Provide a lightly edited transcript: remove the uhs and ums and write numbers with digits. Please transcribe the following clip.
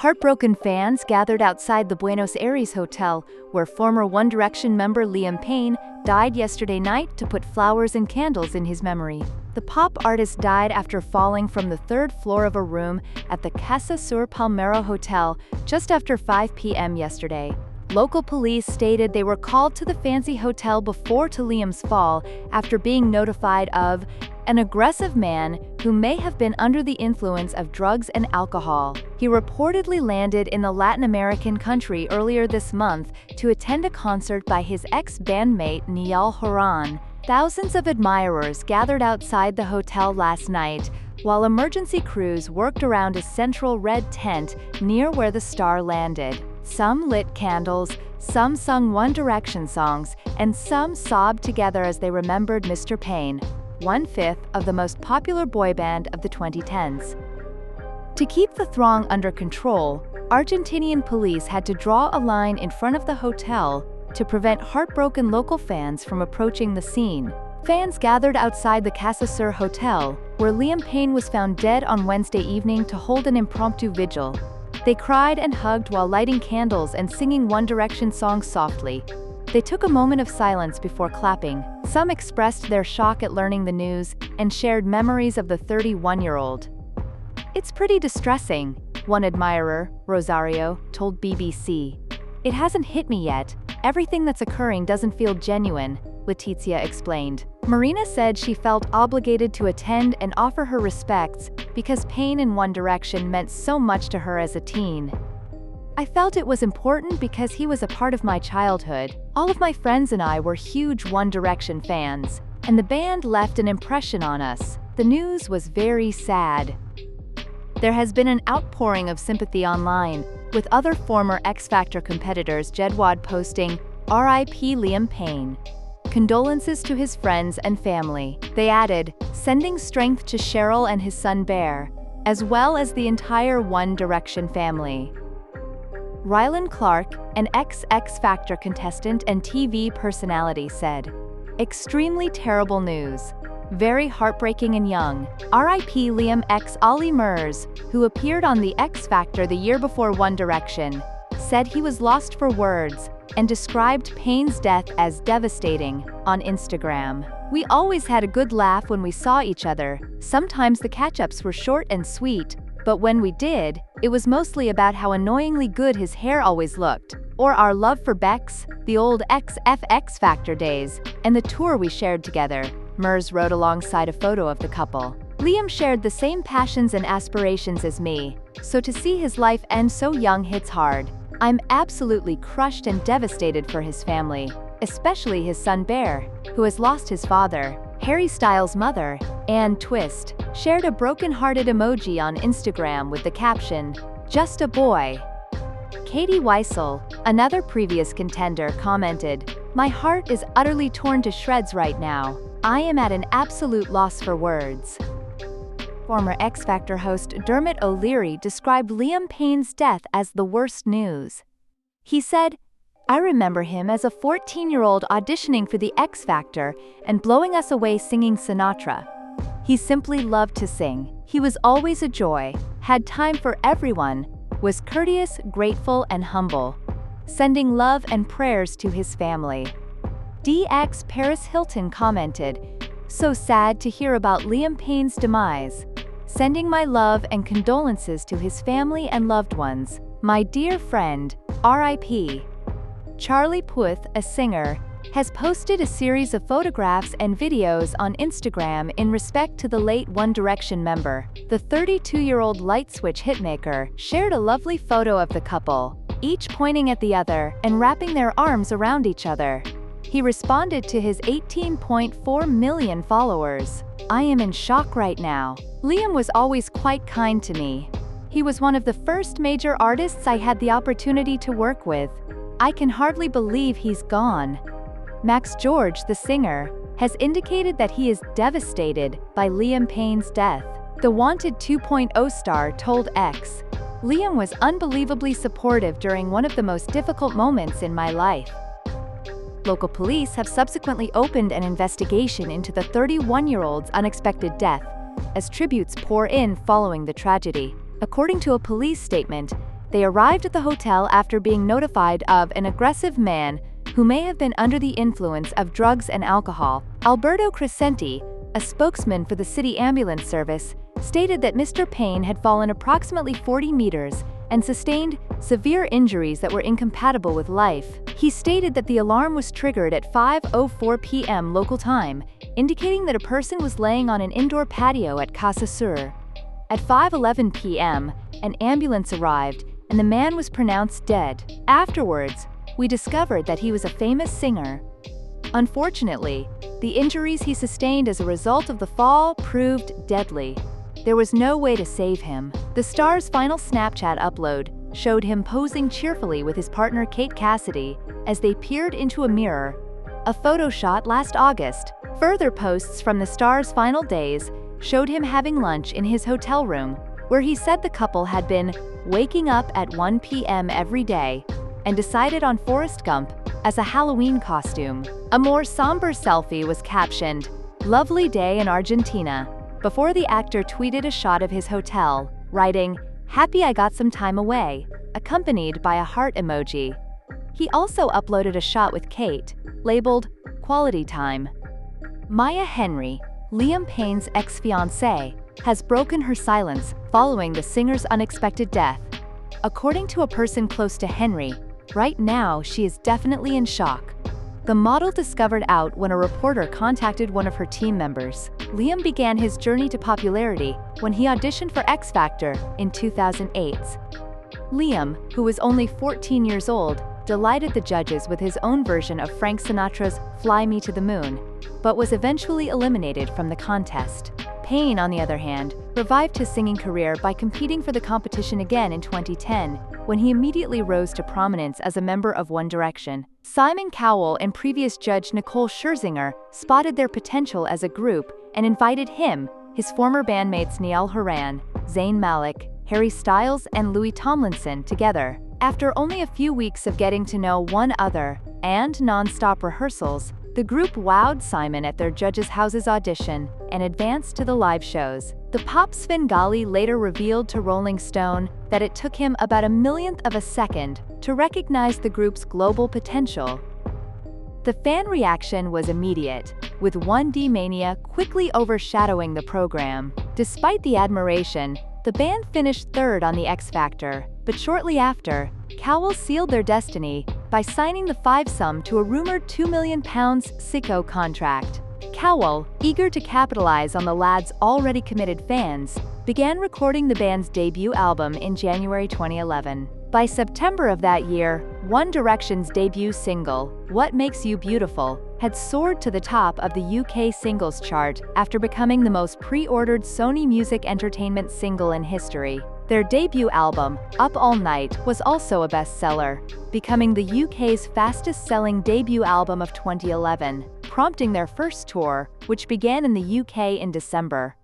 Heartbroken fans gathered outside the Buenos Aries hotel, where former One Direction member Liam Payne died yesterday night, to put flowers and candles in his memory. The pop artist died after falling from the third floor of a room at the Casa Sur Palmero Hotel just after 5 p.m. yesterday. Local police stated they were called to the fancy hotel before to Liam's fall after being notified of an aggressive man who may have been under the influence of drugs and alcohol. He reportedly landed in the Latin American country earlier this month to attend a concert by his ex-bandmate Niall Horan. Thousands of admirers gathered outside the hotel last night, while emergency crews worked around a central red tent near where the star landed. Some lit candles, some sung One Direction songs, and some sobbed together as they remembered Mr Payne, one-fifth of the most popular boy band of the 2010s. To keep the throng under control, Argentinian police had to draw a line in front of the hotel to prevent heartbroken local fans from approaching the scene. Fans gathered outside the Casa Sur Hotel, where Liam Payne was found dead on Wednesday evening, to hold an impromptu vigil. They cried and hugged while lighting candles and singing One Direction songs softly. They took a moment of silence before clapping. Some expressed their shock at learning the news and shared memories of the 31-year-old. "It's pretty distressing," one admirer, Rosario, told BBC. "It hasn't hit me yet. Everything that's occurring doesn't feel genuine," Letizia explained. Marina said she felt obligated to attend and offer her respects because Payne in One Direction meant so much to her as a teen. "I felt it was important because he was a part of my childhood. All of my friends and I were huge One Direction fans, and the band left an impression on us. The news was very sad." There has been an outpouring of sympathy online, with other former X Factor competitors Jedward posting, "R.I.P. Liam Payne. Condolences to his friends and family." They added, "Sending strength to Cheryl and his son Bear, as well as the entire One Direction family." Rylan Clark, an ex-X Factor contestant and TV personality, said, "Extremely terrible news. Very heartbreaking and young. R.I.P. Liam." Ollie Murs, who appeared on the X Factor the year before One Direction, said he was lost for words and described Payne's death as devastating on Instagram. "We always had a good laugh when we saw each other. Sometimes the catch-ups were short and sweet, but when we did, it was mostly about how annoyingly good his hair always looked, or our love for Bex, the old X Factor days, and the tour we shared together," Murs wrote alongside a photo of the couple. "Liam shared the same passions and aspirations as me, so to see his life end so young hits hard. I'm absolutely crushed and devastated for his family, especially his son Bear, who has lost his father." Harry Styles' mother, Anne Twist, shared a broken-hearted emoji on Instagram with the caption, "Just a boy." Katie Weissel, another previous contender, commented, "My heart is utterly torn to shreds right now. I am at an absolute loss for words." Former X Factor host Dermot O'Leary described Liam Payne's death as the worst news. He said, "I remember him as a 14-year-old auditioning for the X Factor and blowing us away singing Sinatra. He simply loved to sing. He was always a joy, had time for everyone, was courteous, grateful, and humble. Sending love and prayers to his family." DX Paris Hilton commented, "So sad to hear about Liam Payne's demise. Sending my love and condolences to his family and loved ones. My dear friend, R.I.P." Charlie Puth, a singer, has posted a series of photographs and videos on Instagram in respect to the late One Direction member. The 32-year-old light switch hitmaker shared a lovely photo of the couple, each pointing at the other and wrapping their arms around each other. He responded to his 18.4 million followers, "I am in shock right now. Liam was always quite kind to me. He was one of the first major artists I had the opportunity to work with. I can hardly believe he's gone." Max George, the singer, has indicated that he is devastated by Liam Payne's death. The Wanted 2.0 star told X, "Liam was unbelievably supportive during one of the most difficult moments in my life." Local police have subsequently opened an investigation into the 31-year-old's unexpected death, as tributes pour in following the tragedy. According to a police statement, They arrived at the hotel after being notified of an aggressive man who may have been under the influence of drugs and alcohol. Alberto Crescenti, a spokesman for the city ambulance service, stated that Mr. Payne had fallen approximately 40 meters and sustained severe injuries that were incompatible with life. He stated that the alarm was triggered at 5:04 p.m. local time, indicating that a person was laying on an indoor patio at Casa Sur. At 5:11 p.m., an ambulance arrived and the man was pronounced dead. Afterwards, we discovered that he was a famous singer. Unfortunately, the injuries he sustained as a result of the fall proved deadly. There was no way to save him. The star's final Snapchat upload showed him posing cheerfully with his partner Kate Cassidy as they peered into a mirror, a photo shot last August. Further posts from the star's final days showed him having lunch in his hotel room, where he said the couple had been waking up at 1 p.m. every day and decided on Forrest Gump as a Halloween costume. A more somber selfie was captioned, "Lovely day in Argentina," before the actor tweeted a shot of his hotel, writing, "Happy I got some time away," accompanied by a heart emoji. He also uploaded a shot with Kate, labeled, "Quality Time." Maya Henry, Liam Payne's ex-fiancée, has broken her silence following the singer's unexpected death. According to a person close to Henry, right now she is definitely in shock. The model discovered out when a reporter contacted one of her team members. Liam began his journey to popularity when he auditioned for X Factor in 2008. Liam, who was only 14 years old, delighted the judges with his own version of Frank Sinatra's "Fly Me to the Moon," but was eventually eliminated from the contest. Payne, on the other hand, revived his singing career by competing for the competition again in 2010, when he immediately rose to prominence as a member of One Direction. Simon Cowell and previous judge Nicole Scherzinger spotted their potential as a group and invited him, his former bandmates Niall Horan, Zayn Malik, Harry Styles, and Louis Tomlinson together. After only a few weeks of getting to know one another and non-stop rehearsals, the group wowed Simon at their judges' house's audition and advanced to the live shows. The pop Svengali later revealed to Rolling Stone that it took him about a millionth of a second to recognize the group's global potential. The fan reaction was immediate, with 1D Mania quickly overshadowing the program. Despite the admiration, the band finished third on the X Factor, but shortly after, Cowell sealed their destiny by signing the fivesome to a rumored £2 million sicko contract. Cowell, eager to capitalize on the lads' already committed fans, began recording the band's debut album in January 2011. By September of that year, One Direction's debut single, What Makes You Beautiful, had soared to the top of the UK singles chart after becoming the most pre-ordered Sony Music Entertainment single in history. Their debut album, Up All Night, was also a bestseller, becoming the UK's fastest-selling debut album of 2011, prompting their first tour, which began in the UK in December.